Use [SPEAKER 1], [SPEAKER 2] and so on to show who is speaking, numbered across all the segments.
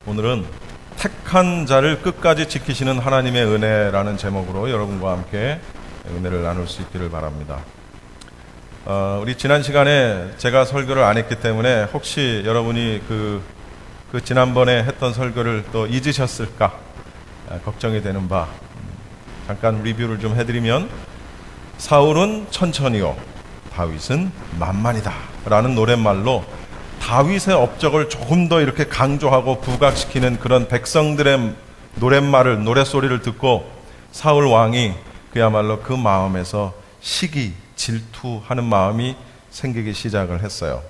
[SPEAKER 1] 오늘은 택한 자를 끝까지 지키시는 하나님의 은혜라는 제목으로 여러분과 함께 은혜를 나눌 수 있기를 바랍니다. 우리 지난 시간에 제가 설교를 안 했기 때문에 혹시 여러분이 그 지난번에 했던 설교를 또 잊으셨을까 걱정이 되는 바, 잠깐 리뷰를 좀 해드리면, 사울은 천천히요, 다윗은 만만이다 라는 노랫말로 다윗의 업적을 조금 더 이렇게 강조하고 부각시키는 그런 백성들의 노랫말을, 노랫소리를 듣고 사울 왕이 그야말로 그 마음에서 시기, 질투하는 마음이 생기기 시작을 했어요.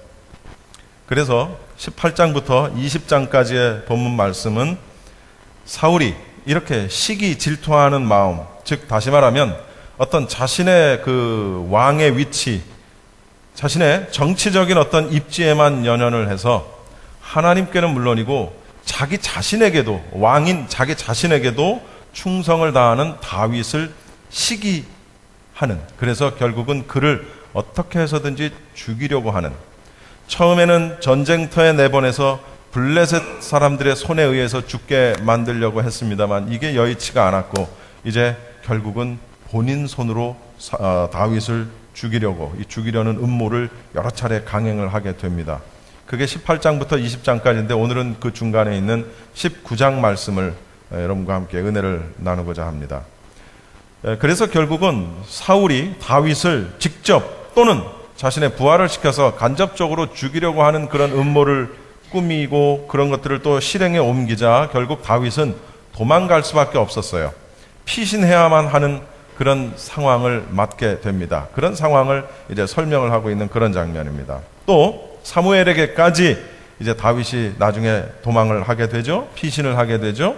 [SPEAKER 1] 그래서 18장부터 20장까지의 본문 말씀은 사울이 이렇게 시기, 질투하는 마음, 즉 다시 말하면 어떤 자신의 그 왕의 위치, 자신의 정치적인 어떤 입지에만 연연을 해서 하나님께는 물론이고 자기 자신에게도, 왕인 자기 자신에게도 충성을 다하는 다윗을 시기하는, 그래서 결국은 그를 어떻게 해서든지 죽이려고 하는, 처음에는 전쟁터에 내보내서 블레셋 사람들의 손에 의해서 죽게 만들려고 했습니다만 이게 여의치가 않았고 이제 결국은 본인 손으로 다윗을 죽이려는 음모를 여러 차례 강행을 하게 됩니다. 그게 18장부터 20장까지인데 오늘은 그 중간에 있는 19장 말씀을 여러분과 함께 은혜를 나누고자 합니다. 그래서 결국은 사울이 다윗을 직접 또는 자신의 부하를 시켜서 간접적으로 죽이려고 하는 그런 음모를 꾸미고 그런 것들을 또 실행에 옮기자 결국 다윗은 도망갈 수밖에 없었어요. 피신해야만 하는 그런 상황을 맞게 됩니다. 그런 상황을 이제 설명을 하고 있는 그런 장면입니다. 또 사무엘에게까지 이제 다윗이 나중에 도망을 하게 되죠. 피신을 하게 되죠.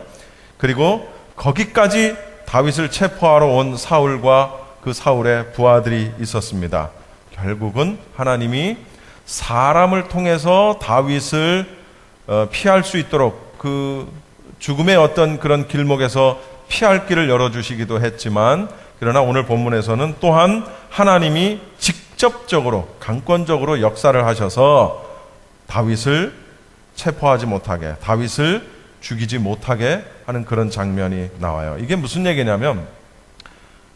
[SPEAKER 1] 그리고 거기까지 다윗을 체포하러 온 사울과 그 사울의 부하들이 있었습니다. 결국은 하나님이 사람을 통해서 다윗을 피할 수 있도록 그 죽음의 어떤 그런 길목에서 피할 길을 열어주시기도 했지만, 그러나 오늘 본문에서는 또한 하나님이 직접적으로 강권적으로 역사를 하셔서 다윗을 체포하지 못하게, 다윗을 죽이지 못하게 하는 그런 장면이 나와요. 이게 무슨 얘기냐면,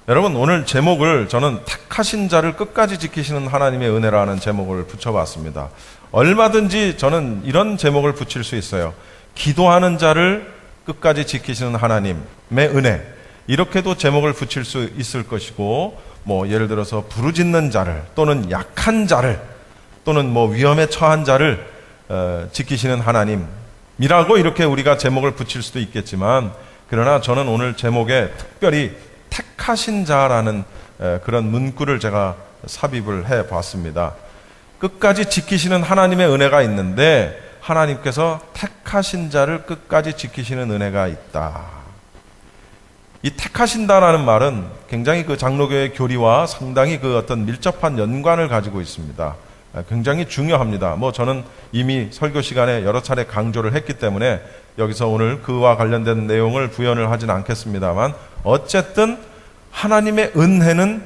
[SPEAKER 1] 여러분 오늘 제목을 저는 택하신 자를 끝까지 지키시는 하나님의 은혜라는 제목을 붙여봤습니다. 얼마든지 저는 이런 제목을 붙일 수 있어요. 기도하는 자를 끝까지 지키시는 하나님의 은혜, 이렇게도 제목을 붙일 수 있을 것이고, 뭐 예를 들어서 부르짖는 자를 또는 약한 자를 또는 뭐 위험에 처한 자를 지키시는 하나님이라고 이렇게 우리가 제목을 붙일 수도 있겠지만, 그러나 저는 오늘 제목에 특별히 택하신 자라는 그런 문구를 제가 삽입을 해 봤습니다. 끝까지 지키시는 하나님의 은혜가 있는데 하나님께서 택하신 자를 끝까지 지키시는 은혜가 있다. 이 택하신다라는 말은 굉장히 그 장로교의 교리와 상당히 그 어떤 밀접한 연관을 가지고 있습니다. 굉장히 중요합니다. 뭐 저는 이미 설교 시간에 여러 차례 강조를 했기 때문에 여기서 오늘 그와 관련된 내용을 부연을 하진 않겠습니다만, 어쨌든 하나님의 은혜는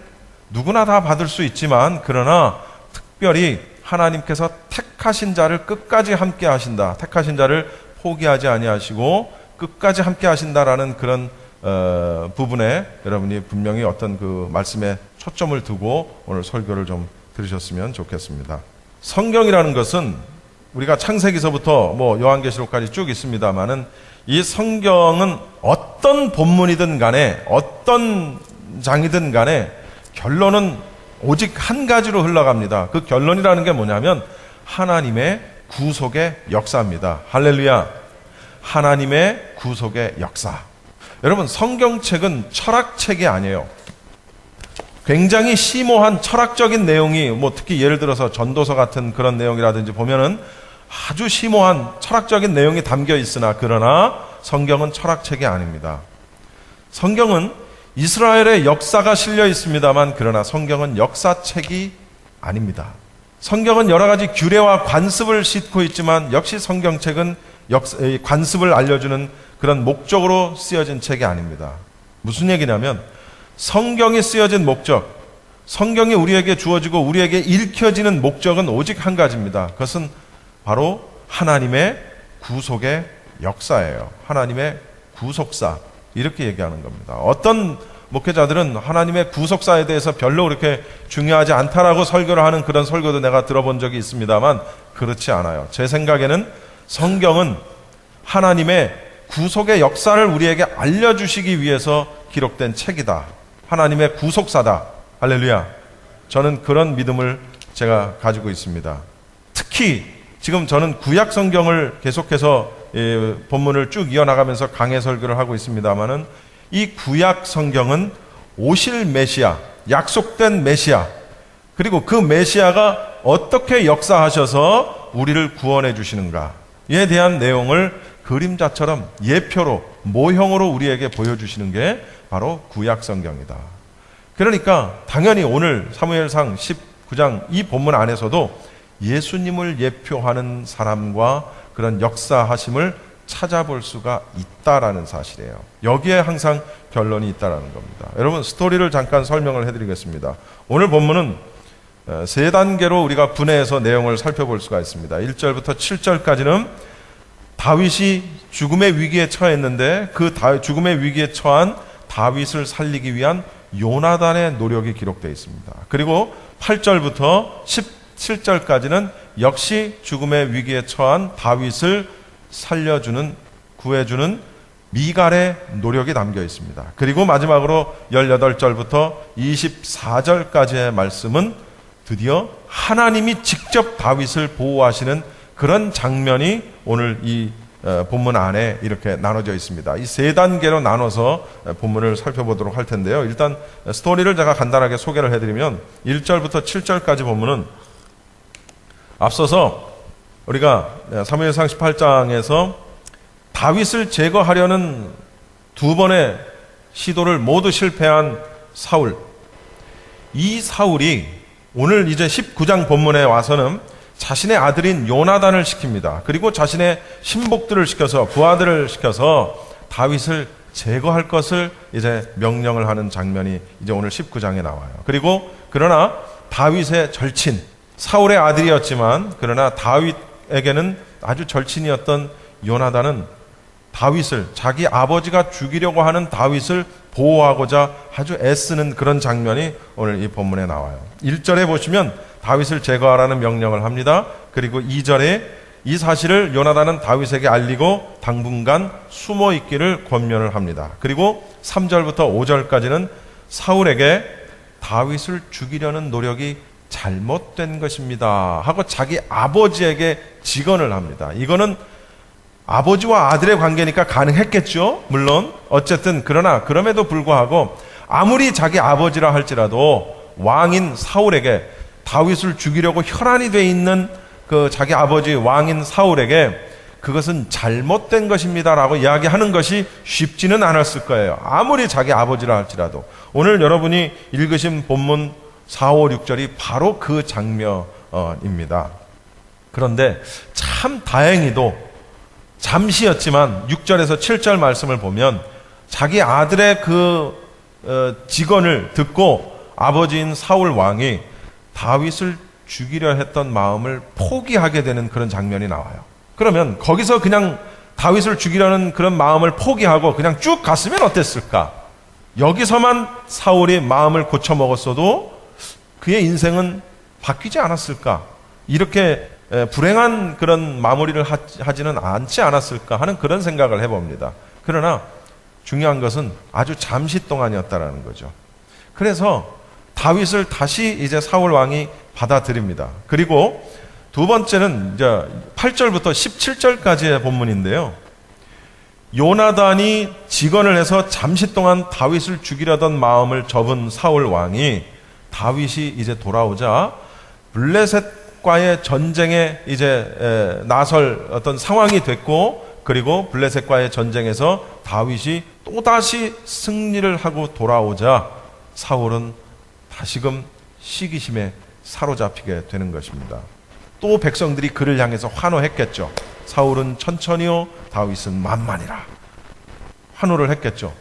[SPEAKER 1] 누구나 다 받을 수 있지만, 그러나 특별히 하나님께서 택하신 자를 끝까지 함께 하신다, 택하신 자를 포기하지 아니하시고 끝까지 함께 하신다라는 그런 부분에 여러분이 분명히 어떤 그 말씀에 초점을 두고 오늘 설교를 좀 들으셨으면 좋겠습니다. 성경이라는 것은 우리가 창세기서부터 뭐 요한계시록까지 쭉 있습니다만은, 이 성경은 어떤 본문이든 간에 어떤 장이든 간에 결론은 오직 한 가지로 흘러갑니다. 그 결론이라는 게 뭐냐면 하나님의 구속의 역사입니다. 할렐루야. 하나님의 구속의 역사. 여러분, 성경책은 철학책이 아니에요. 굉장히 심오한 철학적인 내용이, 뭐 특히 예를 들어서 전도서 같은 그런 내용이라든지 보면은 아주 심오한 철학적인 내용이 담겨 있으나, 그러나 성경은 철학책이 아닙니다. 성경은 이스라엘의 역사가 실려 있습니다만, 그러나 성경은 역사책이 아닙니다. 성경은 여러 가지 규례와 관습을 싣고 있지만 역시 성경책은 관습을 알려주는 그런 목적으로 쓰여진 책이 아닙니다. 무슨 얘기냐면, 성경이 쓰여진 목적, 성경이 우리에게 주어지고 우리에게 읽혀지는 목적은 오직 한 가지입니다. 그것은 바로 하나님의 구속의 역사예요. 하나님의 구속사, 이렇게 얘기하는 겁니다. 어떤 목회자들은 하나님의 구속사에 대해서 별로 그렇게 중요하지 않다라고 설교를 하는 그런 설교도 내가 들어본 적이 있습니다만 그렇지 않아요. 제 생각에는 성경은 하나님의 구속의 역사를 우리에게 알려주시기 위해서 기록된 책이다. 하나님의 구속사다. 할렐루야. 저는 그런 믿음을 제가 가지고 있습니다. 특히 지금 저는 구약 성경을 계속해서 본문을 쭉 이어나가면서 강해 설교를 하고 있습니다만은 이 구약 성경은 오실 메시아, 약속된 메시아, 그리고 그 메시아가 어떻게 역사하셔서 우리를 구원해 주시는가에 대한 내용을 그림자처럼 예표로, 모형으로 우리에게 보여주시는 게 바로 구약 성경이다. 그러니까 당연히 오늘 사무엘상 19장 이 본문 안에서도 예수님을 예표하는 사람과 그런 역사하심을 찾아볼 수가 있다라는 사실이에요. 여기에 항상 결론이 있다라는 겁니다. 여러분, 스토리를 잠깐 설명을 해드리겠습니다. 오늘 본문은 세 단계로 우리가 분해해서 내용을 살펴볼 수가 있습니다. 1절부터 7절까지는 다윗이 죽음의 위기에 처했는데 그 죽음의 위기에 처한 다윗을 살리기 위한 요나단의 노력이 기록되어 있습니다. 그리고 8절부터 17절까지는 역시 죽음의 위기에 처한 다윗을 살려주는, 구해주는 미갈의 노력이 담겨 있습니다. 그리고 마지막으로 18절부터 24절까지의 말씀은 드디어 하나님이 직접 다윗을 보호하시는 그런 장면이 오늘 이 본문 안에 이렇게 나눠져 있습니다. 이 세 단계로 나눠서 본문을 살펴보도록 할 텐데요. 일단 스토리를 제가 간단하게 소개를 해드리면 1절부터 7절까지 본문은 앞서서 우리가 사무엘상 18장에서 다윗을 제거하려는 두 번의 시도를 모두 실패한 사울, 이 사울이 오늘 이제 19장 본문에 와서는 자신의 아들인 요나단을 시킵니다. 그리고 자신의 신복들을 시켜서, 부하들을 시켜서 다윗을 제거할 것을 이제 명령을 하는 장면이 이제 오늘 19장에 나와요. 그리고 그러나 다윗의 절친, 사울의 아들이었지만 그러나 다윗에게는 아주 절친이었던 요나단은 다윗을, 자기 아버지가 죽이려고 하는 다윗을 보호하고자 아주 애쓰는 그런 장면이 오늘 이 본문에 나와요. 1절에 보시면 다윗을 제거하라는 명령을 합니다. 그리고 2절에 이 사실을 요나단은 다윗에게 알리고 당분간 숨어 있기를 권면을 합니다. 그리고 3절부터 5절까지는 사울에게 다윗을 죽이려는 노력이 잘못된 것입니다 하고 자기 아버지에게 직언을 합니다. 이거는 아버지와 아들의 관계니까 가능했겠죠. 물론 어쨌든 그러나 그럼에도 불구하고 아무리 자기 아버지라 할지라도 왕인 사울에게, 다윗을 죽이려고 혈안이 돼 있는 그 자기 아버지 왕인 사울에게 그것은 잘못된 것입니다라고 이야기하는 것이 쉽지는 않았을 거예요. 아무리 자기 아버지라 할지라도. 오늘 여러분이 읽으신 본문 4, 5, 6절이 바로 그 장면입니다. 그런데 참 다행히도 잠시였지만 6절에서 7절 말씀을 보면 자기 아들의 그 직언을 듣고 아버지인 사울 왕이 다윗을 죽이려 했던 마음을 포기하게 되는 그런 장면이 나와요. 그러면 거기서 그냥 다윗을 죽이려는 그런 마음을 포기하고 그냥 쭉 갔으면 어땠을까? 여기서만 사울이 마음을 고쳐먹었어도 그의 인생은 바뀌지 않았을까? 이렇게 불행한 그런 마무리를 하지는 않지 않았을까 하는 그런 생각을 해봅니다. 그러나 중요한 것은 아주 잠시 동안이었다라는 거죠. 그래서 다윗을 다시 이제 사울 왕이 받아들입니다. 그리고 두 번째는 이제 8절부터 17절까지의 본문인데요. 요나단이 직언을 해서 잠시 동안 다윗을 죽이려던 마음을 접은 사울 왕이 다윗이 이제 돌아오자 블레셋과의 전쟁에 이제 나설 어떤 상황이 됐고, 그리고 블레셋과의 전쟁에서 다윗이 또다시 승리를 하고 돌아오자 사울은 다시금 시기심에 사로잡히게 되는 것입니다. 또 백성들이 그를 향해서 환호했겠죠. 사울은 천천히요, 다윗은 만만이라. 환호를 했겠죠.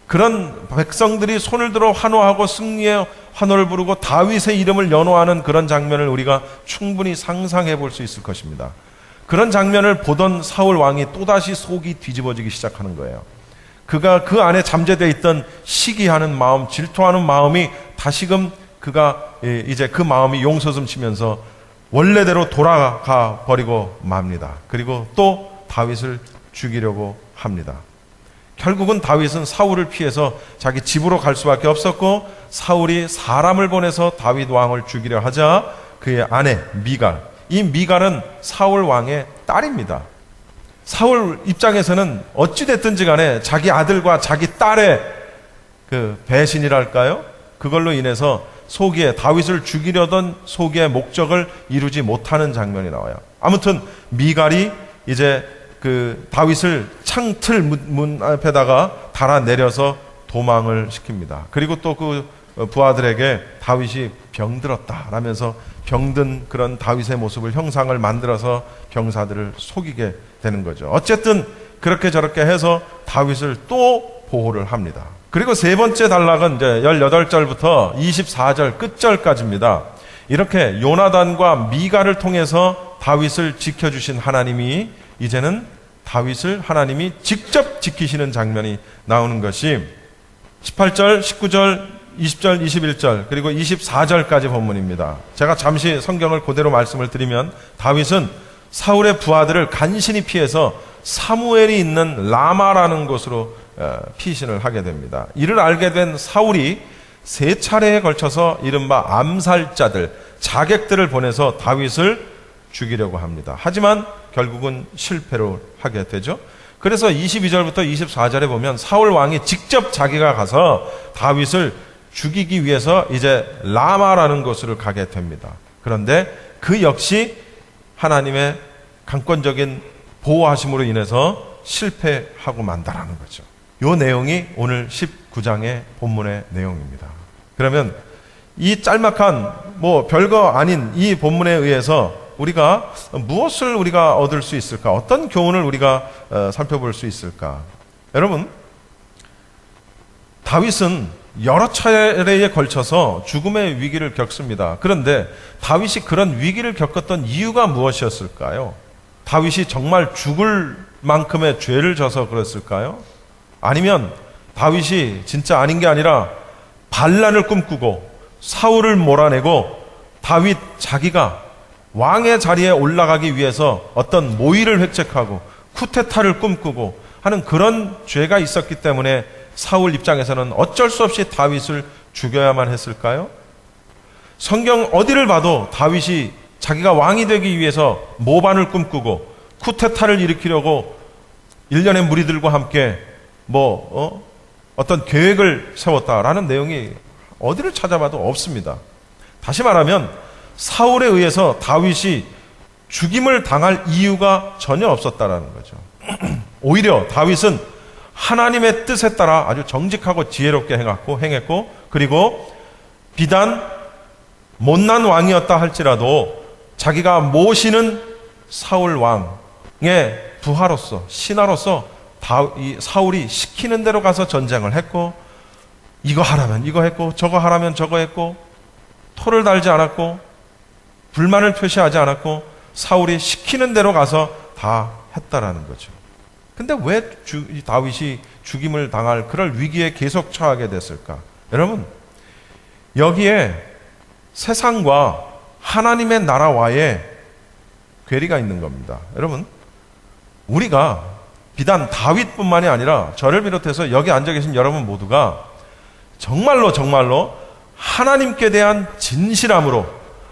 [SPEAKER 1] 그런 백성들이 손을 들어 환호하고 승리의 환호를 부르고 다윗의 이름을 연호하는 그런 장면을 우리가 충분히 상상해 볼 수 있을 것입니다. 그런 장면을 보던 사울 왕이 또다시 속이 뒤집어지기 시작하는 거예요. 그가 그 안에 잠재되어 있던 시기하는 마음, 질투하는 마음이 다시금 그가 이제 그 마음이 용서슴 치면서 원래대로 돌아가 버리고 맙니다. 그리고 또 다윗을 죽이려고 합니다. 결국은 다윗은 사울을 피해서 자기 집으로 갈 수밖에 없었고, 사울이 사람을 보내서 다윗 왕을 죽이려 하자 그의 아내 미갈, 이 미갈은 사울 왕의 딸입니다. 사울 입장에서는 어찌됐든지 간에 자기 아들과 자기 딸의 그 배신이랄까요? 그걸로 인해서 소기에 다윗을 죽이려던 소기의 목적을 이루지 못하는 장면이 나와요. 아무튼 미갈이 이제 그 다윗을 창틀 문 앞에다가 달아내려서 도망을 시킵니다. 그리고 또 그 부하들에게 다윗이 병들었다 라면서 병든 그런 다윗의 모습을 형상을 만들어서 병사들을 속이게 되는 거죠. 어쨌든 그렇게 저렇게 해서 다윗을 또 보호를 합니다. 그리고 세 번째 단락은 이제 18절부터 24절 끝절까지입니다. 이렇게 요나단과 미갈을 통해서 다윗을 지켜주신 하나님이 이제는 다윗을 하나님이 직접 지키시는 장면이 나오는 것이 18절, 19절, 20절, 21절 그리고 24절까지 본문입니다. 제가 잠시 성경을 그대로 말씀을 드리면 다윗은 사울의 부하들을 간신히 피해서 사무엘이 있는 라마라는 곳으로 피신을 하게 됩니다. 이를 알게 된 사울이 세 차례에 걸쳐서 이른바 암살자들, 자객들을 보내서 다윗을 죽이려고 합니다. 하지만 결국은 실패를 하게 되죠. 그래서 22절부터 24절에 보면 사울 왕이 직접 자기가 가서 다윗을 죽이기 위해서 이제 라마라는 곳으로 가게 됩니다. 그런데 그 역시 하나님의 강권적인 보호하심으로 인해서 실패하고 만다라는 거죠. 이 내용이 오늘 19장의 본문의 내용입니다. 그러면 이 짤막한 별거 아닌 이 본문에 의해서 우리가 무엇을 우리가 얻을 수 있을까? 어떤 교훈을 우리가 살펴볼 수 있을까? 여러분, 다윗은 여러 차례에 걸쳐서 죽음의 위기를 겪습니다. 그런데 다윗이 그런 위기를 겪었던 이유가 무엇이었을까요? 다윗이 정말 죽을 만큼의 죄를 져서 그랬을까요? 아니면 다윗이 진짜 아닌 게 아니라 반란을 꿈꾸고 사울을 몰아내고 다윗 자기가 왕의 자리에 올라가기 위해서 어떤 모의를 획책하고 쿠데타를 꿈꾸고 하는 그런 죄가 있었기 때문에 사울 입장에서는 어쩔 수 없이 다윗을 죽여야만 했을까요? 성경 어디를 봐도 다윗이 자기가 왕이 되기 위해서 모반을 꿈꾸고 쿠데타를 일으키려고 일련의 무리들과 함께 어떤 계획을 세웠다라는 내용이 어디를 찾아봐도 없습니다. 다시 말하면 사울에 의해서 다윗이 죽임을 당할 이유가 전혀 없었다라는 거죠. 오히려 다윗은 하나님의 뜻에 따라 아주 정직하고 지혜롭게 행했고 그리고 비단 못난 왕이었다 할지라도 자기가 모시는 사울 왕의 부하로서 신하로서 사울이 시키는 대로 가서 전쟁을 했고 이거 하라면 이거 했고 저거 하라면 저거 했고 토를 달지 않았고 불만을 표시하지 않았고 사울이 시키는 대로 가서 다 했다라는 거죠. 근데 왜 다윗이 죽임을 당할 그럴 위기에 계속 처하게 됐을까? 여러분, 여기에 세상과 하나님의 나라와의 괴리가 있는 겁니다. 여러분, 우리가 비단 다윗뿐만이 아니라 저를 비롯해서 여기 앉아 계신 여러분 모두가 정말로 하나님께 대한 진실함으로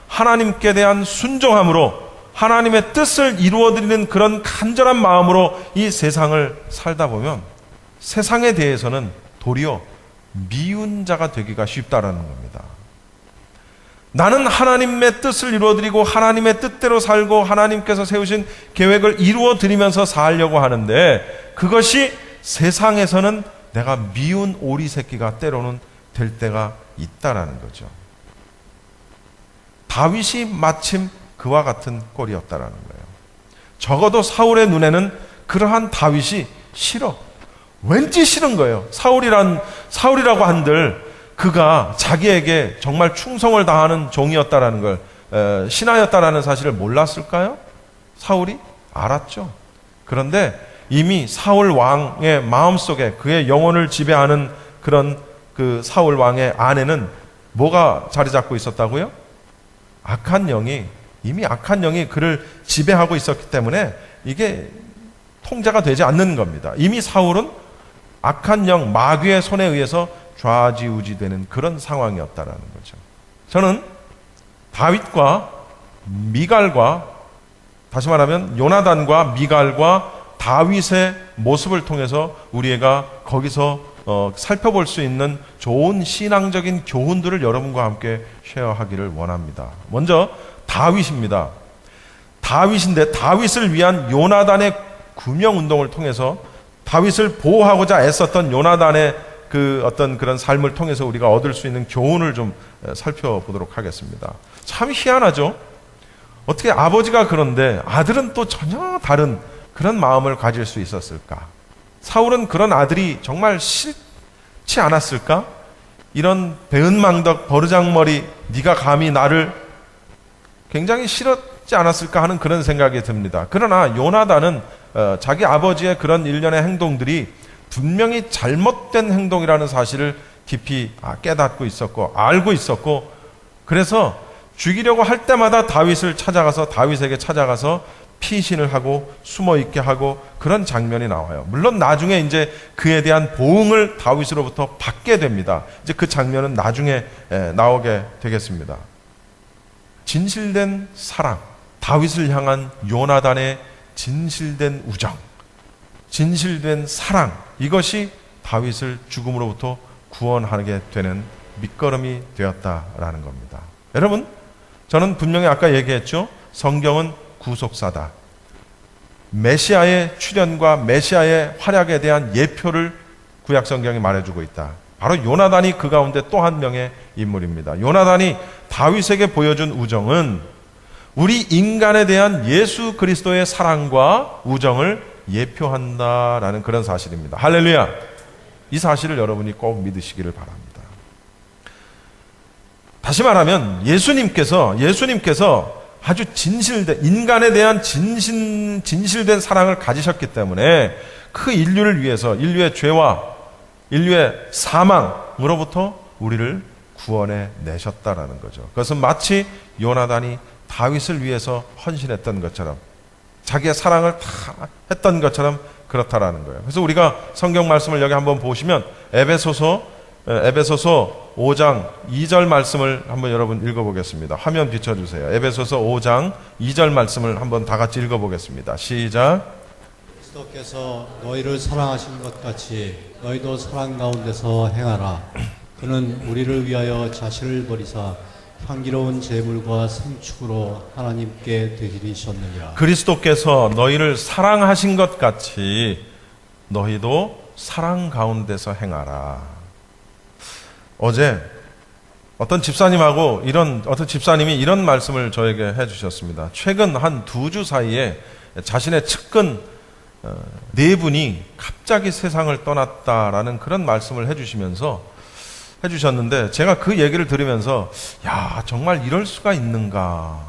[SPEAKER 1] 하나님께 대한 순종함으로 하나님의 뜻을 이루어드리는 그런 간절한 마음으로 이 세상을 살다 보면 세상에 대해서는 도리어 미운 자가 되기가 쉽다라는 겁니다. 나는 하나님의 뜻을 이루어드리고 하나님의 뜻대로 살고 하나님께서 세우신 계획을 이루어드리면서 살려고 하는데 그것이 세상에서는 내가 미운 오리 새끼가 때로는 될 때가 있다라는 거죠. 다윗이 마침 그와 같은 꼴이었다라는 거예요. 적어도 사울의 눈에는 그러한 다윗이 싫어. 왠지 싫은 거예요. 사울이라고 한들 그가 자기에게 정말 충성을 다하는 종이었다라는 걸 신하였다라는 사실을 몰랐을까요? 사울이? 알았죠. 그런데 이미 사울 왕의 마음속에 그의 영혼을 지배하는 그런 그 사울 왕의 안에는 뭐가 자리 잡고 있었다고요? 이미 악한 영이 그를 지배하고 있었기 때문에 이게 통제가 되지 않는 겁니다. 이미 사울은 악한 영, 마귀의 손에 의해서 좌지우지되는 그런 상황이었다라는 거죠. 저는 다윗과 미갈과, 다시 말하면 요나단과 미갈과 다윗의 모습을 통해서 우리가 거기서 살펴볼 수 있는 좋은 신앙적인 교훈들을 여러분과 함께 쉐어하기를 원합니다. 먼저 다윗입니다. 다윗인데 다윗을 위한 요나단의 구명운동을 통해서 다윗을 보호하고자 애썼던 요나단의 그 어떤 그런 삶을 통해서 우리가 얻을 수 있는 교훈을 좀 살펴보도록 하겠습니다. 참 희한하죠? 어떻게 아버지가 그런데 아들은 또 전혀 다른 그런 마음을 가질 수 있었을까? 사울은 그런 아들이 정말 싫지 않았을까? 이런 배은망덕 버르장머리 네가 감히 나를, 굉장히 싫었지 않았을까 하는 그런 생각이 듭니다. 그러나 요나단은 자기 아버지의 그런 일련의 행동들이 분명히 잘못된 행동이라는 사실을 깊이 깨닫고 있었고 알고 있었고, 그래서 죽이려고 할 때마다 다윗에게 찾아가서 피신을 하고 숨어 있게 하고 그런 장면이 나와요. 물론 나중에 이제 그에 대한 보응을 다윗으로부터 받게 됩니다. 이제 그 장면은 나중에 나오게 되겠습니다. 진실된 사랑, 다윗을 향한 요나단의 진실된 우정, 진실된 사랑, 이것이 다윗을 죽음으로부터 구원하게 되는 밑거름이 되었다라는 겁니다. 여러분, 저는 분명히 아까 얘기했죠. 성경은 구속사다. 메시아의 출현과 메시아의 활약에 대한 예표를 구약 성경이 말해주고 있다. 바로 요나단이 그 가운데 또 한 명의 인물입니다. 요나단이 다윗에게 보여준 우정은 우리 인간에 대한 예수 그리스도의 사랑과 우정을 예표한다라는 그런 사실입니다. 할렐루야! 이 사실을 여러분이 꼭 믿으시기를 바랍니다. 다시 말하면 예수님께서 아주 인간에 대한 진실된 사랑을 가지셨기 때문에 그 인류를 위해서 인류의 죄와 인류의 사망으로부터 우리를 구원해 내셨다라는 거죠. 그것은 마치 요나단이 다윗을 위해서 헌신했던 것처럼, 자기의 사랑을 다 했던 것처럼 그렇다라는 거예요. 그래서 우리가 성경 말씀을 여기 한번 보시면 에베소서 5장 2절 말씀을 한번 여러분 읽어보겠습니다. 화면 비춰주세요. 에베소서 5장 2절 말씀을 한번 다 같이 읽어보겠습니다. 시작.
[SPEAKER 2] 그리스도께서 너희를 사랑하신 것 같이 너희도 사랑 가운데서 행하라. 그는 우리를 위하여 자신을 버리사 향기로운 제물과 생축으로 하나님께 드리셨느니라.
[SPEAKER 1] 그리스도께서 너희를 사랑하신 것 같이 너희도 사랑 가운데서 행하라. 어제 어떤 집사님이 이런 말씀을 저에게 해주셨습니다. 최근 한 2주 사이에 자신의 측근 4분이 갑자기 세상을 떠났다라는 그런 말씀을 해주셨는데, 제가 그 얘기를 들으면서 야, 정말 이럴 수가 있는가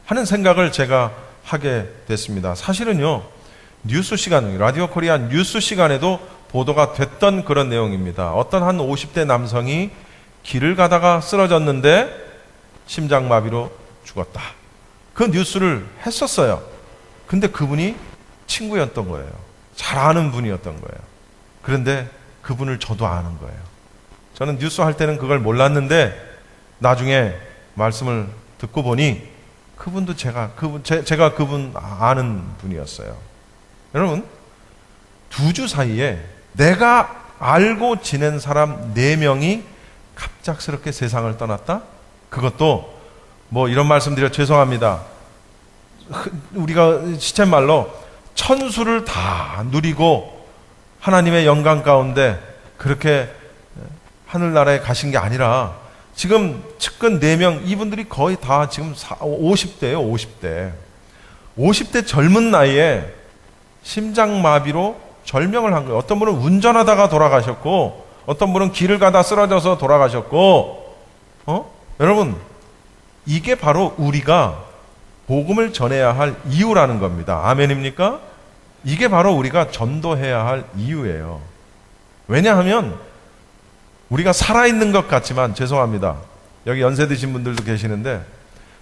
[SPEAKER 1] 하는 생각을 제가 하게 됐습니다. 사실은요, 뉴스 시간, 라디오 코리아 뉴스 시간에도 보도가 됐던 그런 내용입니다. 어떤 한 50대 남성이 길을 가다가 쓰러졌는데 심장마비로 죽었다. 그 뉴스를 했었어요. 근데 그분이 친구였던 거예요. 잘 아는 분이었던 거예요. 그런데 그분을 저도 아는 거예요. 저는 뉴스 할 때는 그걸 몰랐는데 나중에 말씀을 듣고 보니 그분도 제가 그분 아는 분이었어요. 여러분, 2주 사이에 내가 알고 지낸 사람 4명이 갑작스럽게 세상을 떠났다? 그것도 뭐 이런 말씀 드려 죄송합니다. 우리가 시쳇말로 천수를 다 누리고 하나님의 영광 가운데 그렇게 하늘나라에 가신 게 아니라 지금 측근 4명, 이분들이 거의 다 지금 50대예요. 50대 젊은 나이에 심장마비로 절명을 한 거예요. 어떤 분은 운전하다가 돌아가셨고, 어떤 분은 길을 가다 쓰러져서 돌아가셨고, 여러분, 이게 바로 우리가 복음을 전해야 할 이유라는 겁니다. 아멘입니까? 이게 바로 우리가 전도해야 할 이유예요. 왜냐하면 우리가 살아있는 것 같지만, 죄송합니다, 여기 연세 드신 분들도 계시는데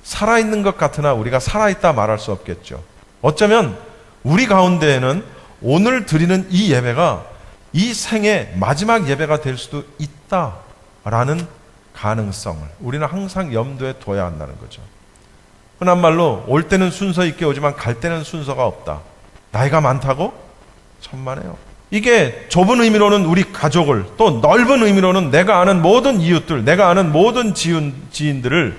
[SPEAKER 1] 살아있는 것 같으나 우리가 살아있다 말할 수 없겠죠. 어쩌면 우리 가운데에는 오늘 드리는 이 예배가 이 생의 마지막 예배가 될 수도 있다라는 가능성을 우리는 항상 염두에 둬야 한다는 거죠. 흔한 말로 올 때는 순서 있게 오지만 갈 때는 순서가 없다. 나이가 많다고? 천만에요. 이게 좁은 의미로는 우리 가족을, 또 넓은 의미로는 내가 아는 모든 이웃들, 내가 아는 모든 지인들을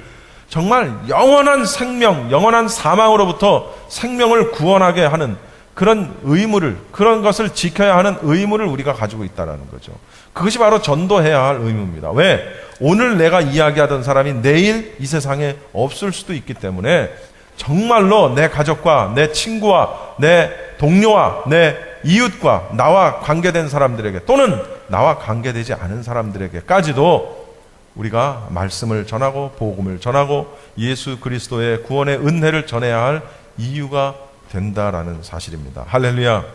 [SPEAKER 1] 정말 영원한 생명, 영원한 사망으로부터 생명을 구원하게 하는 그런 의무를, 그런 것을 지켜야 하는 의무를 우리가 가지고 있다는 거죠. 그것이 바로 전도해야 할 의무입니다. 왜? 오늘 내가 이야기하던 사람이 내일 이 세상에 없을 수도 있기 때문에 정말로 내 가족과 내 친구와 내 동료와 내 이웃과 나와 관계된 사람들에게, 또는 나와 관계되지 않은 사람들에게까지도 우리가 말씀을 전하고 복음을 전하고 예수 그리스도의 구원의 은혜를 전해야 할 이유가 된다라는 사실입니다. 할렐루야.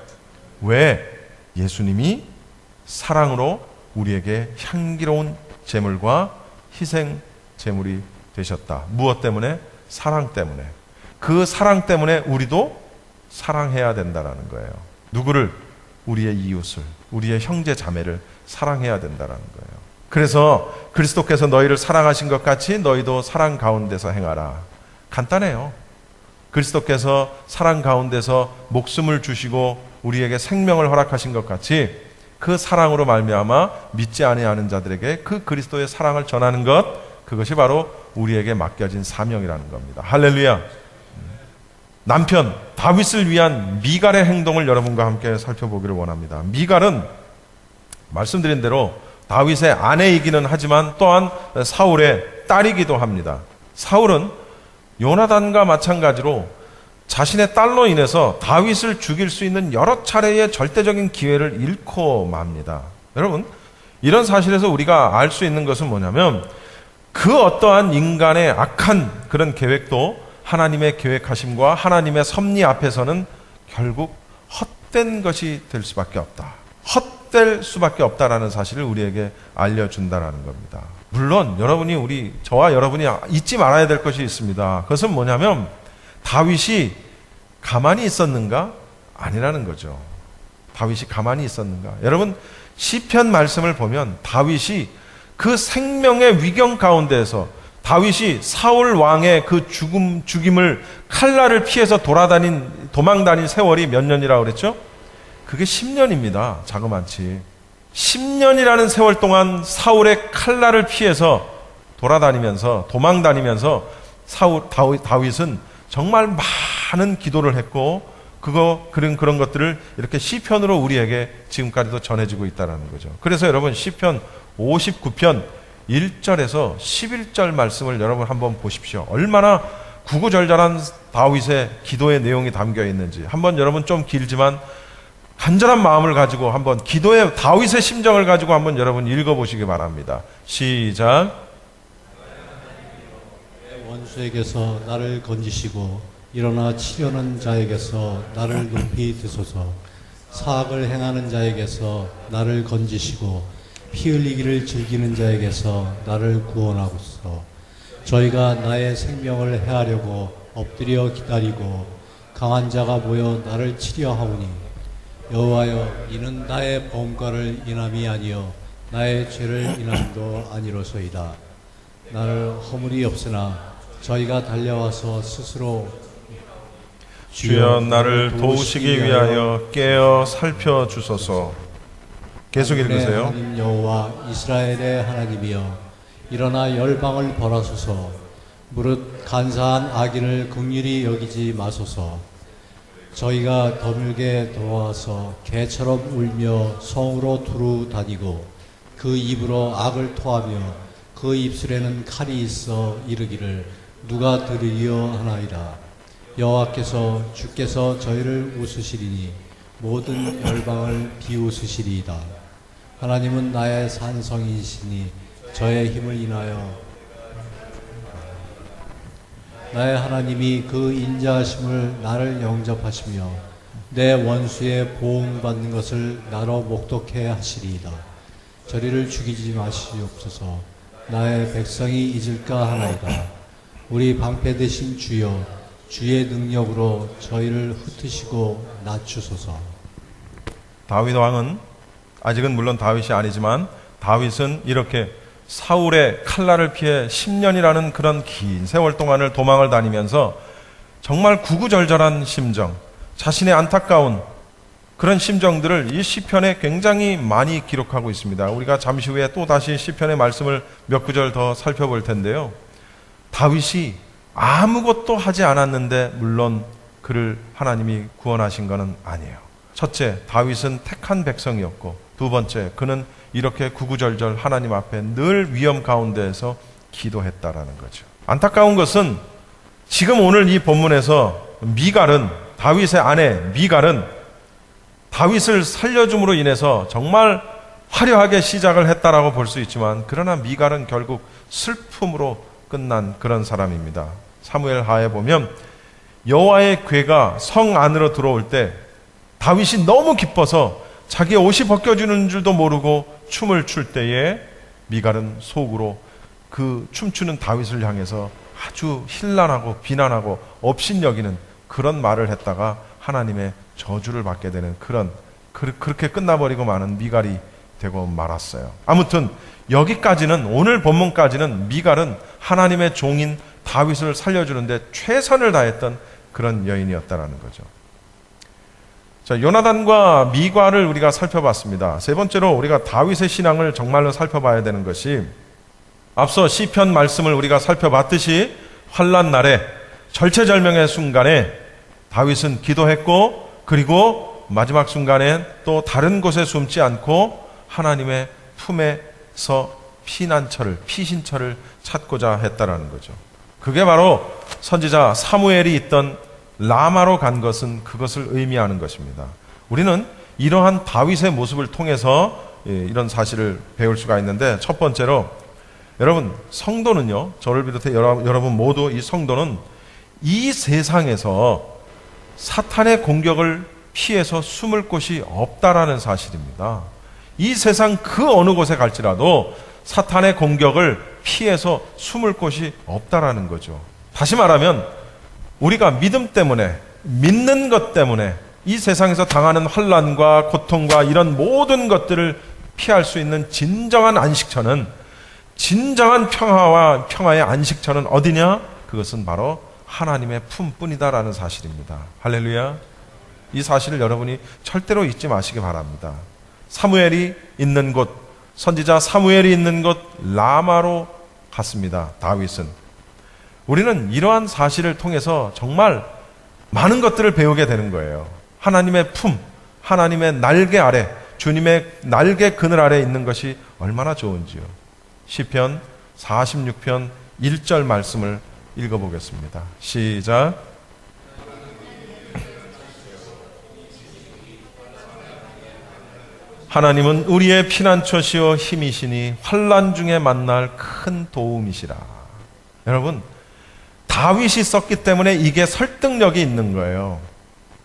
[SPEAKER 1] 왜? 예수님이 사랑으로 우리에게 향기로운 제물과 희생 제물이 되셨다. 무엇 때문에? 사랑 때문에. 그 사랑 때문에 우리도 사랑해야 된다라는 거예요. 누구를? 우리의 이웃을, 우리의 형제 자매를 사랑해야 된다라는 거예요. 그래서 그리스도께서 너희를 사랑하신 것 같이 너희도 사랑 가운데서 행하라. 간단해요. 그리스도께서 사랑 가운데서 목숨을 주시고 우리에게 생명을 허락하신 것 같이 그 사랑으로 말미암아 믿지 아니하는 자들에게 그 그리스도의 사랑을 전하는 것, 그것이 바로 우리에게 맡겨진 사명이라는 겁니다. 할렐루야. 남편 다윗을 위한 미갈의 행동을 여러분과 함께 살펴보기를 원합니다. 미갈은 말씀드린 대로 다윗의 아내이기는 하지만 또한 사울의 딸이기도 합니다. 사울은 요나단과 마찬가지로 자신의 딸로 인해서 다윗을 죽일 수 있는 여러 차례의 절대적인 기회를 잃고 맙니다. 여러분, 이런 사실에서 우리가 알 수 있는 것은 뭐냐면 그 어떠한 인간의 악한 그런 계획도 하나님의 계획하심과 하나님의 섭리 앞에서는 결국 헛된 것이 될 수밖에 없다. 헛될 수밖에 없다라는 사실을 우리에게 알려준다라는 겁니다. 물론 저와 여러분이 잊지 말아야 될 것이 있습니다. 그것은 뭐냐면 다윗이 가만히 있었는가? 아니라는 거죠. 다윗이 가만히 있었는가? 여러분, 시편 말씀을 보면 다윗이 그 생명의 위경 가운데에서 다윗이 사울 왕의 그 죽임을 칼날을 피해서 도망다닌 세월이 몇 년이라고 그랬죠? 그게 10년입니다. 자그만치. 10년이라는 세월 동안 사울의 칼날을 피해서 도망다니면서 다윗은 정말 많은 기도를 했고 그런 것들을 이렇게 시편으로 우리에게 지금까지도 전해지고 있다는 거죠. 그래서 여러분, 시편 59편 1절에서 11절 말씀을 여러분 한번 보십시오. 얼마나 구구절절한 다윗의 기도의 내용이 담겨 있는지 한번 여러분, 좀 길지만 간절한 마음을 가지고 한번 기도의 다윗의 심정을 가지고 한번 여러분 읽어보시기 바랍니다. 시작.
[SPEAKER 2] 원수에게서 나를 건지시고 일어나 치려는 자에게서 나를 높이 드소서. 사악을 행하는 자에게서 나를 건지시고 피 흘리기를 즐기는 자에게서 나를 구원하소서. 저희가 나의 생명을 해하려고 엎드려 기다리고 강한 자가 모여 나를 치려 하오니 여호와여, 이는 나의 범과를 인함이 아니요 나의 죄를 인함도 아니로소이다. 나를 허물이 없으나 저희가 달려와서 스스로
[SPEAKER 1] 주여 나를 도우시기 위하여 깨어 살펴주소서. 계속 읽으세요.
[SPEAKER 2] 하나님 여호와 이스라엘의 하나님이여, 일어나 열방을 벌하소서. 무릇 간사한 악인을 긍휼히 여기지 마소서. 저희가 더밀게 돌아와서 개처럼 울며 성으로 두루 다니고 그 입으로 악을 토하며 그 입술에는 칼이 있어 이르기를 누가 들으리요 하나이다. 여호와께서 주께서 저희를 웃으시리니 모든 열방을 비웃으시리이다. 하나님은 나의 산성이시니 저의 힘을 인하여 나의 하나님이 그 인자하심을 나를 영접하시며 내 원수의 보응받는 것을 나로 목독해 하시리이다. 저리를 죽이지 마시옵소서. 나의 백성이 잊을까 하나이다. 우리 방패 되신 주여, 주의 능력으로 저희를 흩으시고 낮추소서.
[SPEAKER 1] 다윗 왕은 아직은 물론 다윗이 아니지만 다윗은 이렇게 사울의 칼날을 피해 10년이라는 그런 긴 세월 동안을 도망을 다니면서 정말 구구절절한 심정, 자신의 안타까운 그런 심정들을 이 시편에 굉장히 많이 기록하고 있습니다. 우리가 잠시 후에 또 다시 시편의 말씀을 몇 구절 더 살펴볼 텐데요. 다윗이 아무것도 하지 않았는데 물론 그를 하나님이 구원하신 것은 아니에요. 첫째, 다윗은 택한 백성이었고, 두 번째, 그는 이렇게 구구절절 하나님 앞에 늘 위험 가운데에서 기도했다라는 거죠. 안타까운 것은 지금 오늘 이 본문에서 미갈은, 다윗의 아내 미갈은 다윗을 살려줌으로 인해서 정말 화려하게 시작을 했다라고 볼 수 있지만, 그러나 미갈은 결국 슬픔으로 끝난 그런 사람입니다. 사무엘 하에 보면 여호와의 궤가 성 안으로 들어올 때 다윗이 너무 기뻐서 자기 옷이 벗겨지는 줄도 모르고 춤을 출 때에 미갈은 속으로 그 춤추는 다윗을 향해서 아주 힐난하고 비난하고 업신여기는 그런 말을 했다가 하나님의 저주를 받게 되는 그렇게 끝나버리고 마는 미갈이 되고 말았어요. 아무튼 여기까지는, 오늘 본문까지는 미갈은 하나님의 종인 다윗을 살려주는데 최선을 다했던 그런 여인이었다라는 거죠. 자, 요나단과 미갈을 우리가 살펴봤습니다. 세 번째로 우리가 다윗의 신앙을 정말로 살펴봐야 되는 것이, 앞서 시편 말씀을 우리가 살펴봤듯이 환난 날에 절체절명의 순간에 다윗은 기도했고, 그리고 마지막 순간에 또 다른 곳에 숨지 않고 하나님의 품에서 피신처를 찾고자 했다라는 거죠. 그게 바로 선지자 사무엘이 있던 라마로 간 것은 그것을 의미하는 것입니다. 우리는 이러한 다윗의 모습을 통해서 이런 사실을 배울 수가 있는데, 첫 번째로 여러분, 성도는요, 저를 비롯해 여러분 모두 이 성도는 이 세상에서 사탄의 공격을 피해서 숨을 곳이 없다라는 사실입니다. 이 세상 그 어느 곳에 갈지라도 사탄의 공격을 피해서 숨을 곳이 없다라는 거죠. 다시 말하면 우리가 믿음 때문에, 믿는 것 때문에 이 세상에서 당하는 환난과 고통과 이런 모든 것들을 피할 수 있는 진정한 안식처는, 진정한 평화의 안식처는 어디냐? 그것은 바로 하나님의 품뿐이다라는 사실입니다. 할렐루야. 이 사실을 여러분이 절대로 잊지 마시기 바랍니다. 사무엘이 있는 곳, 선지자 사무엘이 있는 곳 라마로 갔습니다. 다윗은. 우리는 이러한 사실을 통해서 정말 많은 것들을 배우게 되는 거예요. 하나님의 품, 하나님의 날개 아래, 주님의 날개 그늘 아래 있는 것이 얼마나 좋은지요. 시편 46편 1절 말씀을 읽어보겠습니다. 시작. 하나님은 우리의 피난처시요 힘이시니 환난 중에 만날 큰 도움이시라. 여러분, 다윗이 썼기 때문에 이게 설득력이 있는 거예요.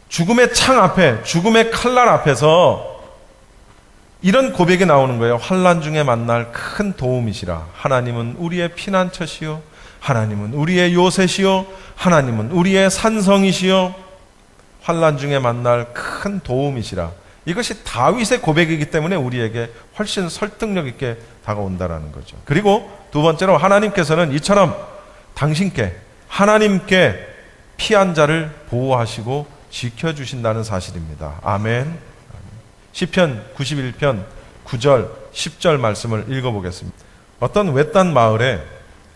[SPEAKER 1] 죽음의 창 앞에, 죽음의 칼날 앞에서 이런 고백이 나오는 거예요. 환난 중에 만날 큰 도움이시라. 하나님은 우리의 피난처시요, 하나님은 우리의 요새시요, 하나님은 우리의 산성이시요, 환난 중에 만날 큰 도움이시라. 이것이 다윗의 고백이기 때문에 우리에게 훨씬 설득력 있게 다가온다라는 거죠. 그리고 두 번째로 하나님께서는 이처럼 당신께, 하나님께 피한 자를 보호하시고 지켜주신다는 사실입니다. 아멘. 시편 91편 9절 10절 말씀을 읽어보겠습니다. 어떤 외딴 마을에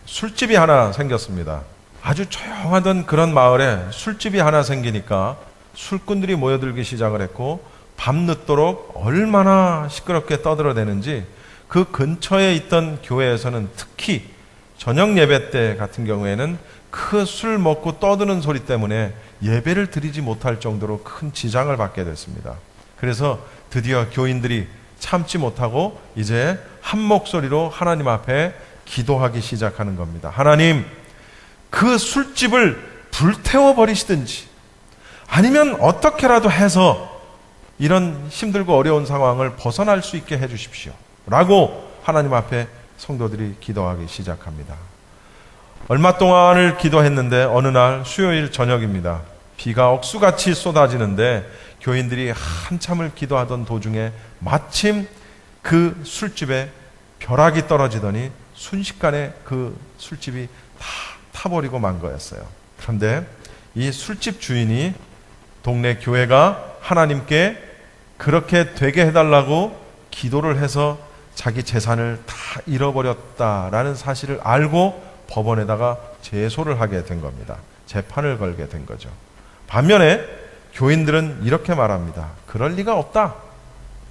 [SPEAKER 1] 술집이 하나 생겼습니다. 아주 조용하던 그런 마을에 술집이 하나 생기니까 술꾼들이 모여들기 시작을 했고, 밤늦도록 얼마나 시끄럽게 떠들어대는지 그 근처에 있던 교회에서는 특히 저녁 예배 때 같은 경우에는 그 술 먹고 떠드는 소리 때문에 예배를 드리지 못할 정도로 큰 지장을 받게 됐습니다. 그래서 드디어 교인들이 참지 못하고 이제 한 목소리로 하나님 앞에 기도하기 시작하는 겁니다. 하나님, 그 술집을 불태워 버리시든지 아니면 어떻게라도 해서 이런 힘들고 어려운 상황을 벗어날 수 있게 해주십시오 라고 하나님 앞에 성도들이 기도하기 시작합니다. 얼마 동안을 기도했는데 어느 날 수요일 저녁입니다. 비가 억수같이 쏟아지는데 교인들이 한참을 기도하던 도중에 마침 그 술집에 벼락이 떨어지더니 순식간에 그 술집이 다 타버리고 만 거였어요. 그런데 이 술집 주인이 동네 교회가 하나님께 그렇게 되게 해달라고 기도를 해서 자기 재산을 다 잃어버렸다라는 사실을 알고 법원에다가 제소를 하게 된 겁니다. 재판을 걸게 된 거죠. 반면에 교인들은 이렇게 말합니다. 그럴 리가 없다.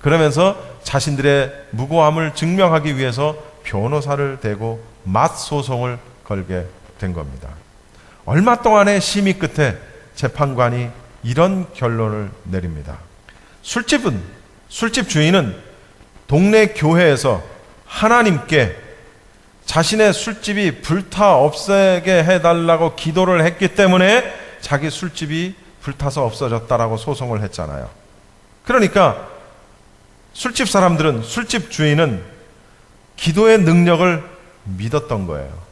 [SPEAKER 1] 그러면서 자신들의 무고함을 증명하기 위해서 변호사를 대고 맞소송을 걸게 된 겁니다. 얼마 동안의 심의 끝에 재판관이 이런 결론을 내립니다. 술집 주인은 동네 교회에서 하나님께 자신의 술집이 불타 없애게 해달라고 기도를 했기 때문에 자기 술집이 불타서 없어졌다라고 소송을 했잖아요. 그러니까 술집 사람들은, 술집 주인은 기도의 능력을 믿었던 거예요.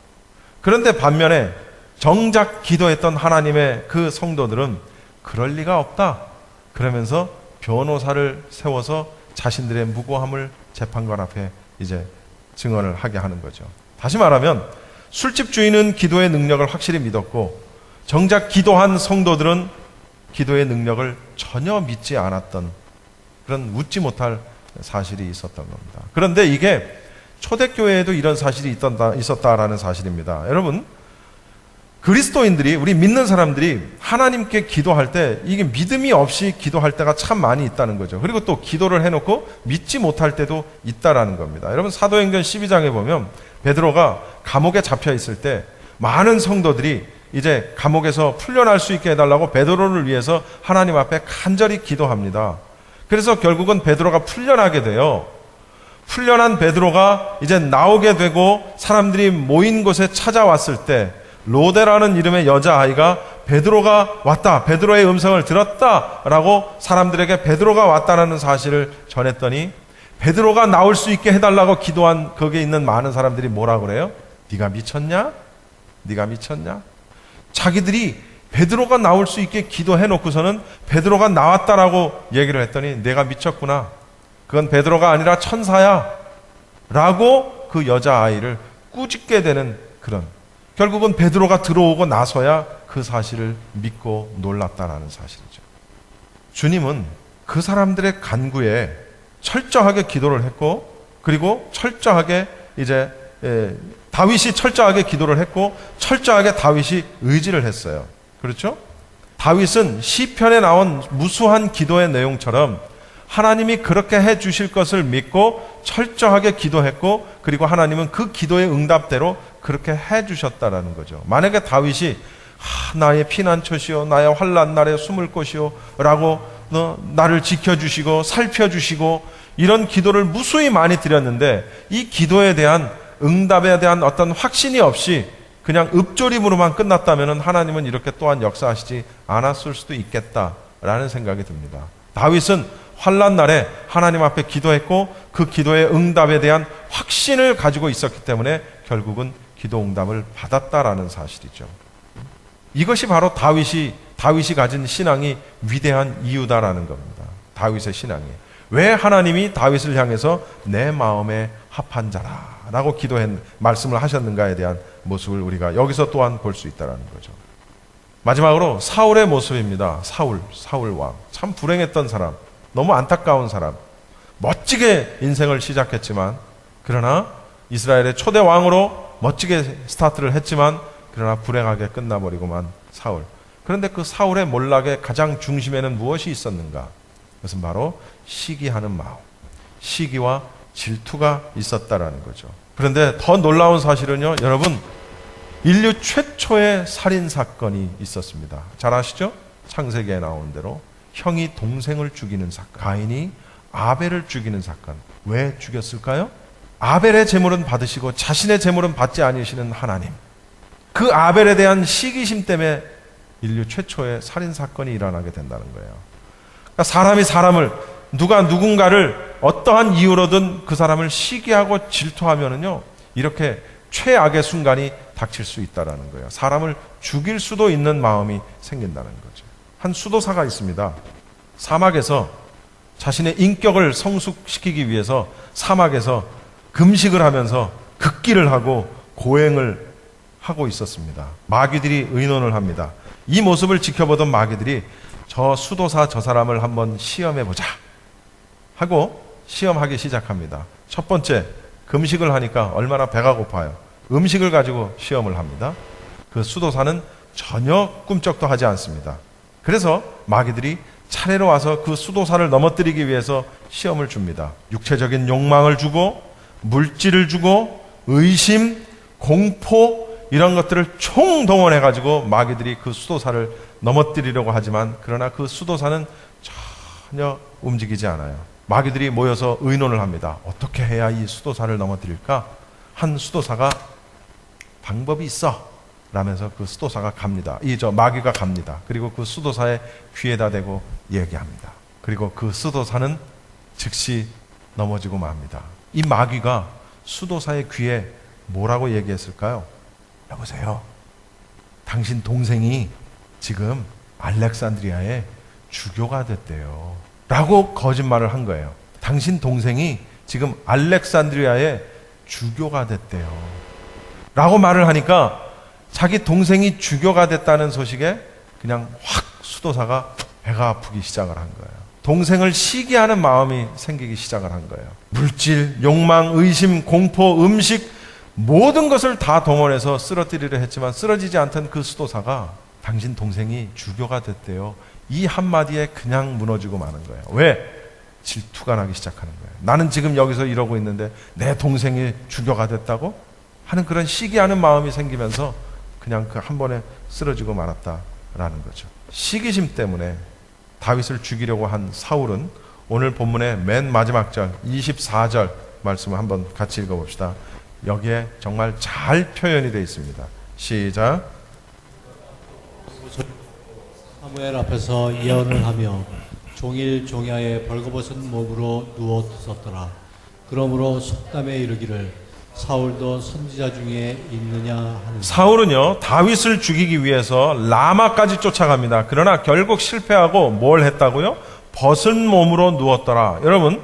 [SPEAKER 1] 그런데 반면에 정작 기도했던 하나님의 그 성도들은 그럴 리가 없다. 그러면서 변호사를 세워서 자신들의 무고함을 재판관 앞에 이제 증언을 하게 하는 거죠. 다시 말하면 술집 주인은 기도의 능력을 확실히 믿었고 정작 기도한 성도들은 기도의 능력을 전혀 믿지 않았던 그런 웃지 못할 사실이 있었던 겁니다. 그런데 이게 초대교회에도 이런 사실이 있었다라는 사실입니다. 여러분, 그리스도인들이, 우리 믿는 사람들이 하나님께 기도할 때 이게 믿음이 없이 기도할 때가 참 많이 있다는 거죠. 그리고 또 기도를 해놓고 믿지 못할 때도 있다라는 겁니다. 여러분, 사도행전 12장에 보면 베드로가 감옥에 잡혀 있을 때 많은 성도들이 이제 감옥에서 풀려날 수 있게 해달라고 베드로를 위해서 하나님 앞에 간절히 기도합니다. 그래서 결국은 베드로가 풀려나게 돼요. 풀려난 베드로가 이제 나오게 되고 사람들이 모인 곳에 찾아왔을 때 로데라는 이름의 여자아이가 베드로가 왔다, 베드로의 음성을 들었다라고 사람들에게 베드로가 왔다는 사실을 전했더니 베드로가 나올 수 있게 해달라고 기도한 거기에 있는 많은 사람들이 뭐라 그래요? 네가 미쳤냐? 네가 미쳤냐? 자기들이 베드로가 나올 수 있게 기도해놓고서는 베드로가 나왔다라고 얘기를 했더니 내가 미쳤구나. 그건 베드로가 아니라 천사야. 라고 그 여자아이를 꾸짖게 되는 그런, 결국은 베드로가 들어오고 나서야 그 사실을 믿고 놀랐다는 사실이죠. 주님은 그 사람들의 간구에 철저하게 기도를 했고, 그리고 철저하게 이제 다윗이 철저하게 기도를 했고 철저하게 다윗이 의지를 했어요. 그렇죠? 다윗은 시편에 나온 무수한 기도의 내용처럼 하나님이 그렇게 해 주실 것을 믿고 철저하게 기도했고, 그리고 하나님은 그 기도의 응답대로 그렇게 해 주셨다라는 거죠. 만약에 다윗이 나의 피난처시오, 나의 환난 날에 숨을 곳이오 라고 나를 지켜주시고 살펴주시고 이런 기도를 무수히 많이 드렸는데 이 기도에 대한 응답에 대한 어떤 확신이 없이 그냥 읊조림으로만 끝났다면 하나님은 이렇게 또한 역사하시지 않았을 수도 있겠다라는 생각이 듭니다. 다윗은 환난 날에 하나님 앞에 기도했고 그 기도의 응답에 대한 확신을 가지고 있었기 때문에 결국은 기도 응답을 받았다라는 사실이죠. 이것이 바로 다윗이 가진 신앙이 위대한 이유다라는 겁니다. 다윗의 신앙이. 왜 하나님이 다윗을 향해서 내 마음에 합한 자라라고 말씀을 하셨는가에 대한 모습을 우리가 여기서 또한 볼 수 있다는 거죠. 마지막으로 사울의 모습입니다. 사울 왕. 참 불행했던 사람, 너무 안타까운 사람, 멋지게 인생을 시작했지만 그러나 이스라엘의 초대 왕으로 멋지게 스타트를 했지만 그러나 불행하게 끝나버리고만 사울. 그런데 그 사울의 몰락의 가장 중심에는 무엇이 있었는가? 그것은 바로 시기하는 마음, 시기와 질투가 있었다라는 거죠. 그런데 더 놀라운 사실은요, 여러분, 인류 최초의 살인 사건이 있었습니다. 잘 아시죠? 창세기에 나온 대로 형이 동생을 죽이는 사건, 가인이 아벨을 죽이는 사건. 왜 죽였을까요? 아벨의 제물은 받으시고 자신의 제물은 받지 아니시는 하나님. 그 아벨에 대한 시기심 때문에 인류 최초의 살인 사건이 일어나게 된다는 거예요. 그러니까 사람이 사람을, 누가 누군가를 어떠한 이유로든 그 사람을 시기하고 질투하면은요, 이렇게 최악의 순간이 닥칠 수 있다라는 거예요. 사람을 죽일 수도 있는 마음이 생긴다는 거죠. 한 수도사가 있습니다. 사막에서 자신의 인격을 성숙시키기 위해서 사막에서 금식을 하면서 극기를 하고 고행을 하고 있었습니다. 마귀들이 의논을 합니다. 이 모습을 지켜보던 마귀들이 저 수도사 저 사람을 한번 시험해보자 하고 시험하기 시작합니다. 첫 번째, 금식을 하니까 얼마나 배가 고파요. 음식을 가지고 시험을 합니다. 그 수도사는 전혀 꿈쩍도 하지 않습니다. 그래서 마귀들이 차례로 와서 그 수도사를 넘어뜨리기 위해서 시험을 줍니다. 육체적인 욕망을 주고, 물질을 주고, 의심, 공포, 이런 것들을 총동원해가지고 마귀들이 그 수도사를 넘어뜨리려고 하지만, 그러나 그 수도사는 전혀 움직이지 않아요. 마귀들이 모여서 의논을 합니다. 어떻게 해야 이 수도사를 넘어뜨릴까? 한 수도사가 방법이 있어 라면서 그 수도사가 갑니다. 마귀가 갑니다. 그리고 그 수도사의 귀에다 대고 얘기합니다. 그리고 그 수도사는 즉시 넘어지고 맙니다. 이 마귀가 수도사의 귀에 뭐라고 얘기했을까요? 여보세요, 당신 동생이 지금 알렉산드리아의 주교가 됐대요 라고 거짓말을 한 거예요. 당신 동생이 지금 알렉산드리아의 주교가 됐대요 라고 말을 하니까 자기 동생이 주교가 됐다는 소식에 그냥 확 수도사가 배가 아프기 시작을 한 거예요. 동생을 시기하는 마음이 생기기 시작을 한 거예요. 물질, 욕망, 의심, 공포, 음식, 모든 것을 다 동원해서 쓰러뜨리려 했지만 쓰러지지 않던 그 수도사가 당신 동생이 주교가 됐대요, 이 한마디에 그냥 무너지고 마는 거예요. 왜? 질투가 나기 시작하는 거예요. 나는 지금 여기서 이러고 있는데 내 동생이 주교가 됐다고? 하는 그런 시기하는 마음이 생기면서 그냥 그 한 번에 쓰러지고 말았다라는 거죠. 시기심 때문에 다윗을 죽이려고 한 사울은 오늘 본문의 맨 마지막 절 24절 말씀을 한번 같이 읽어봅시다. 여기에 정말 잘 표현이 되어 있습니다. 시작.
[SPEAKER 2] 사무엘 앞에서 예언을 하며 종일 종야에 벌거벗은 몸으로 누워 있었더라. 그러므로 속담에 이르기를 사울도 선지자 중에 있느냐 하는.
[SPEAKER 1] 사울은요, 다윗을 죽이기 위해서 라마까지 쫓아갑니다. 그러나 결국 실패하고 뭘 했다고요? 벗은 몸으로 누웠더라. 여러분,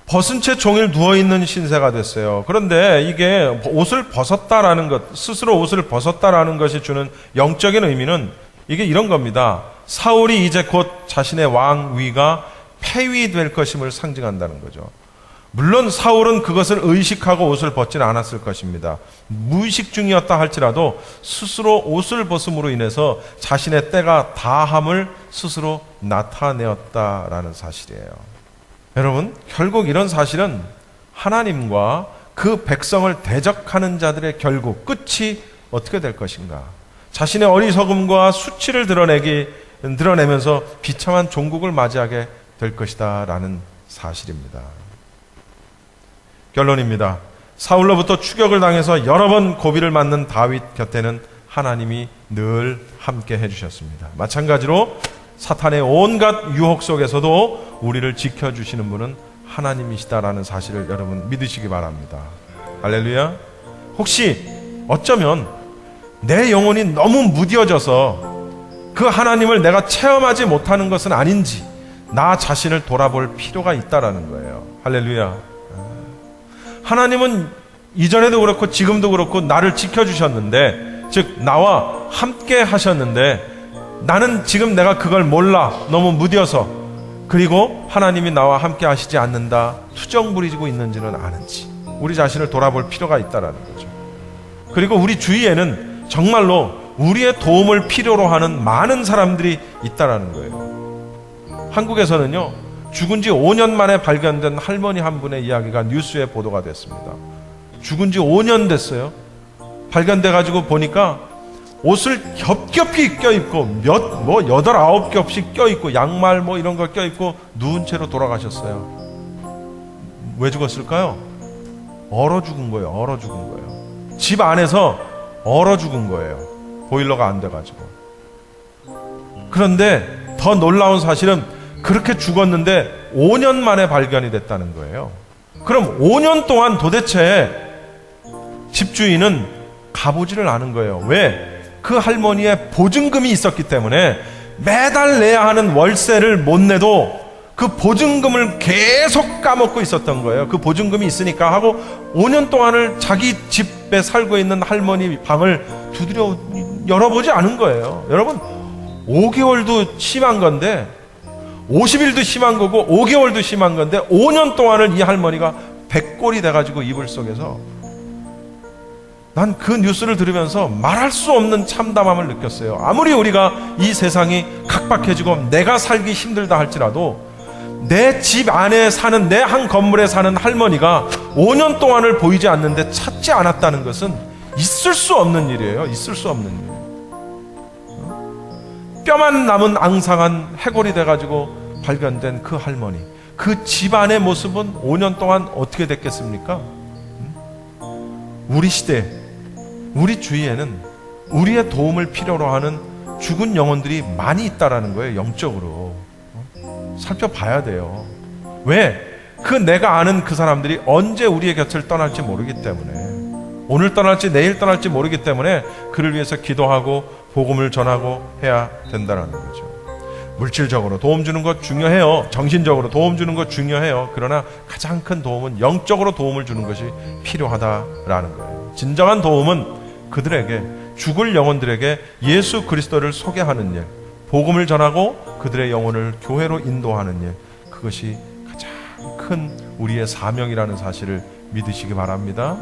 [SPEAKER 1] 벗은 채 종일 누워있는 신세가 됐어요. 그런데 이게 옷을 벗었다라는 것, 스스로 옷을 벗었다라는 것이 주는 영적인 의미는 이게 이런 겁니다. 사울이 이제 곧 자신의 왕위가 폐위될 것임을 상징한다는 거죠. 물론 사울은 그것을 의식하고 옷을 벗지는 않았을 것입니다. 무의식 중이었다 할지라도 스스로 옷을 벗음으로 인해서 자신의 때가 다함을 스스로 나타내었다라는 사실이에요. 여러분, 결국 이런 사실은 하나님과 그 백성을 대적하는 자들의 결국 끝이 어떻게 될 것인가? 자신의 어리석음과 수치를 드러내면서 비참한 종국을 맞이하게 될 것이다 라는 사실입니다. 결론입니다. 사울로부터 추격을 당해서 여러 번 고비를 맞는 다윗 곁에는 하나님이 늘 함께 해주셨습니다. 마찬가지로 사탄의 온갖 유혹 속에서도 우리를 지켜주시는 분은 하나님이시다라는 사실을 여러분 믿으시기 바랍니다. 할렐루야. 혹시 어쩌면 내 영혼이 너무 무뎌져서 그 하나님을 내가 체험하지 못하는 것은 아닌지 나 자신을 돌아볼 필요가 있다라는 거예요. 할렐루야. 하나님은 이전에도 그렇고 지금도 그렇고 나를 지켜주셨는데, 즉 나와 함께 하셨는데 나는 지금 내가 그걸 몰라, 너무 무뎌서, 그리고 하나님이 나와 함께 하시지 않는다, 투정 부리고 있는지는 아는지 우리 자신을 돌아볼 필요가 있다라는 거죠. 그리고 우리 주위에는 정말로 우리의 도움을 필요로 하는 많은 사람들이 있다라는 거예요. 한국에서는요, 죽은 지 5년 만에 발견된 할머니 한 분의 이야기가 뉴스에 보도가 됐습니다. 죽은 지 5년 됐어요. 발견돼가지고 보니까 옷을 겹겹이 껴입고 8, 9겹씩 껴입고 양말 이런 걸 껴입고 누운 채로 돌아가셨어요. 왜 죽었을까요? 얼어 죽은 거예요. 얼어 죽은 거예요. 집 안에서 얼어 죽은 거예요. 보일러가 안 돼가지고. 그런데 더 놀라운 사실은 그렇게 죽었는데 5년 만에 발견이 됐다는 거예요. 그럼 5년 동안 도대체 집주인은 가보지를 않은 거예요. 왜? 그 할머니의 보증금이 있었기 때문에 매달 내야 하는 월세를 못 내도 그 보증금을 계속 까먹고 있었던 거예요. 그 보증금이 있으니까 하고 5년 동안을 자기 집에 살고 있는 할머니 방을 두드려 열어보지 않은 거예요. 여러분, 5개월도 심한 건데 50일도 심한 거고 5개월도 심한 건데 5년 동안을 이 할머니가 백골이 돼가지고 이불 속에서, 난 그 뉴스를 들으면서 말할 수 없는 참담함을 느꼈어요. 아무리 우리가 이 세상이 각박해지고 내가 살기 힘들다 할지라도 내 집 안에 사는, 내 한 건물에 사는 할머니가 5년 동안을 보이지 않는데 찾지 않았다는 것은 있을 수 없는 일이에요. 있을 수 없는 일. 뼈만 남은 앙상한 해골이 돼가지고 발견된 그 할머니, 그 집안의 모습은 5년 동안 어떻게 됐겠습니까? 우리 시대, 우리 주위에는 우리의 도움을 필요로 하는 죽은 영혼들이 많이 있다라는 거예요. 영적으로 살펴봐야 돼요. 왜? 그 내가 아는 그 사람들이 언제 우리의 곁을 떠날지 모르기 때문에, 오늘 떠날지 내일 떠날지 모르기 때문에 그를 위해서 기도하고 복음을 전하고 해야 된다는 거죠. 물질적으로 도움 주는 것 중요해요. 정신적으로 도움 주는 것 중요해요. 그러나 가장 큰 도움은 영적으로 도움을 주는 것이 필요하다라는 거예요. 진정한 도움은 그들에게, 죽을 영혼들에게 예수 그리스도를 소개하는 일, 복음을 전하고 그들의 영혼을 교회로 인도하는 일, 그것이 가장 큰 우리의 사명이라는 사실을 믿으시기 바랍니다.